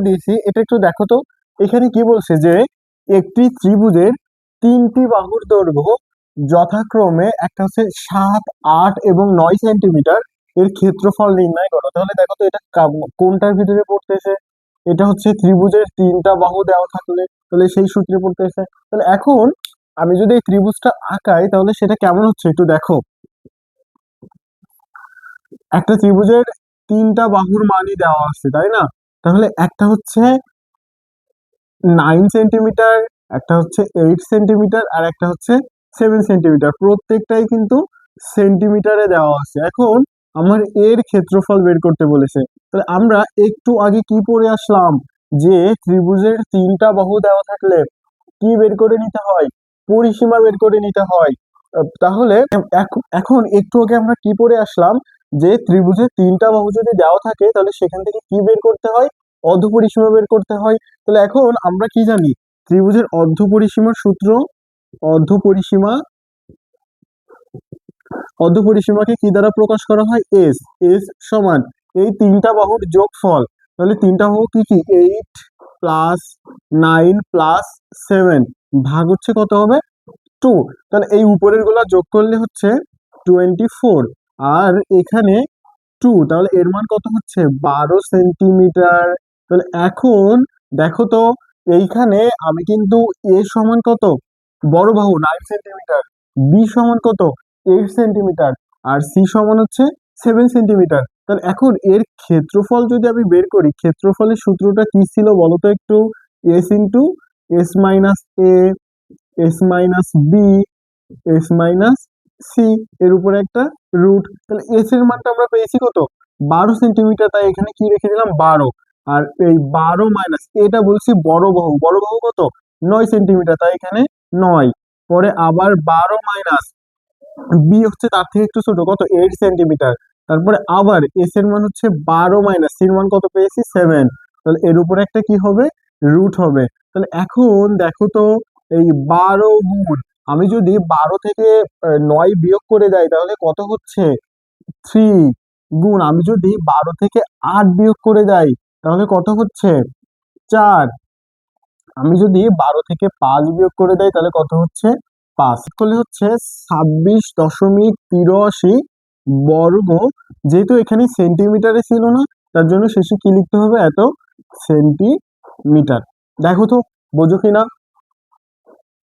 দিয়েছি এটা একটু দেখো তো। এখানে কি বলছে যে একটি ত্রিভুজের তিনটি বাহুর দৈর্ঘ্য যথাক্রমে একটা হচ্ছে 7, 8 এবং 9 সেন্টিমিটার, এর ক্ষেত্রফল নির্ণয় করো। তাহলে দেখো তো এটা কোনটার ভিতরে পড়তেছে। এটা হচ্ছে ত্রিভুজের তিনটা বাহু দেওয়া থাকলে তাহলে সেই সূত্রে পড়তেছে। তাহলে এখন আমি যদি এই ত্রিভুজটা আঁকাই তাহলে সেটা কেমন হচ্ছে একটু দেখো। একটা ত্রিভুজের তিনটা বাহুর মানই দেওয়া আছে তাই না? তাহলে একটা হচ্ছে 9 সেন্টিমিটার, একটা হচ্ছে 8 সেন্টিমিটার, আর একটা হচ্ছে 7 সেন্টিমিটার। প্রত্যেকটাই কিন্তু সেন্টিমিটারে দেওয়া আছে। এখন আমার এর ক্ষেত্রফল বের করতে বলেছে। তাহলে আমরা একটু আগে কি পড়ে আসলাম যে ত্রিভুজের তিনটা বাহু দেওয়া থাকলে কি বের করে নিতে হয়, পরিসীমা বের করে নিতে হয়। তাহলে এখন একটু আগে আমরা কি পড়ে আসলাম যে ত্রিভুজের তিনটা বাহু যদি দেওয়া থাকে তাহলে সেখান থেকে কি বের করতে হয়, অর্ধপরিসীমা বের করতে হয়। তাহলে এখন আমরা কি জানি, ত্রিভুজের অর্ধপরিসীমার সূত্র, অর্ধপরিসীমা, অর্ধপরিসীমাকে কি দ্বারা প্রকাশ করা হয়, এস। এস সমান এই তিনটা বাহুর যোগফল। তাহলে তিনটা বাহু কি কি, 8 প্লাস 9 প্লাস 7 ভাগ হচ্ছে কত হবে, 2। তাহলে এই উপরের গুলা যোগ করলে হচ্ছে 24, আর এখানে 2, তাহলে এর মান কত হচ্ছে 12 সেন্টিমিটার। তাহলে এখন দেখো তো এইখানে আমি কিন্তু এ সমান কত, বড় বাহু 9 সেন্টিমিটার, বি সমান কত 8 সেন্টিমিটার, আর সি সমান হচ্ছে 7 সেন্টিমিটার। তাহলে এখন এর ক্ষেত্রফল যদি আমি বের করি, ক্ষেত্রফলের সূত্রটা কি ছিল বলো তো একটু, s into s minus a, s minus b, s minus c, এর উপরে একটা রুট। তাহলে এস এর মানটা আমরা পেয়েছি কত, 12 সেন্টিমিটার, তাই এখানে কি রেখে দিলাম 12। আর এই 12 মাইনাস এটা বলছি বড় বাহু, বড় বাহু কত 9 সেন্টিমিটার, তাই এখানে 9। পরে আবার 12 মাইনাস বি হচ্ছে তার থেকে একটু ছোট কত 8 সেন্টিমিটার। তারপরে আবার এস এর মান হচ্ছে 12 মাইনাস সির মান কত পেয়েছি 7। তাহলে এর উপরে একটা কি হবে, রুট হবে। তাহলে এখন দেখো তো এই 12 গুণ, আমি যদি 12 থেকে 9 বিয়োগ করে দেয় তাহলে কত হচ্ছে 3, গুণ আমি যদি 12 থেকে 8 বিয়োগ করে দেয় তাহলে কত হচ্ছে 4, আমি যদি 12 থেকে 5 বিয়োগ করে দেয় তাহলে কত হচ্ছে 5, করলে হচ্ছে 26.83 বর্গ। যেহেতু এখানে সেন্টিমিটারে ছিল না তার জন্য শেষে কি লিখতে হবে, এত সেন্টিমিটার। দেখো তো বোঝো কিনা।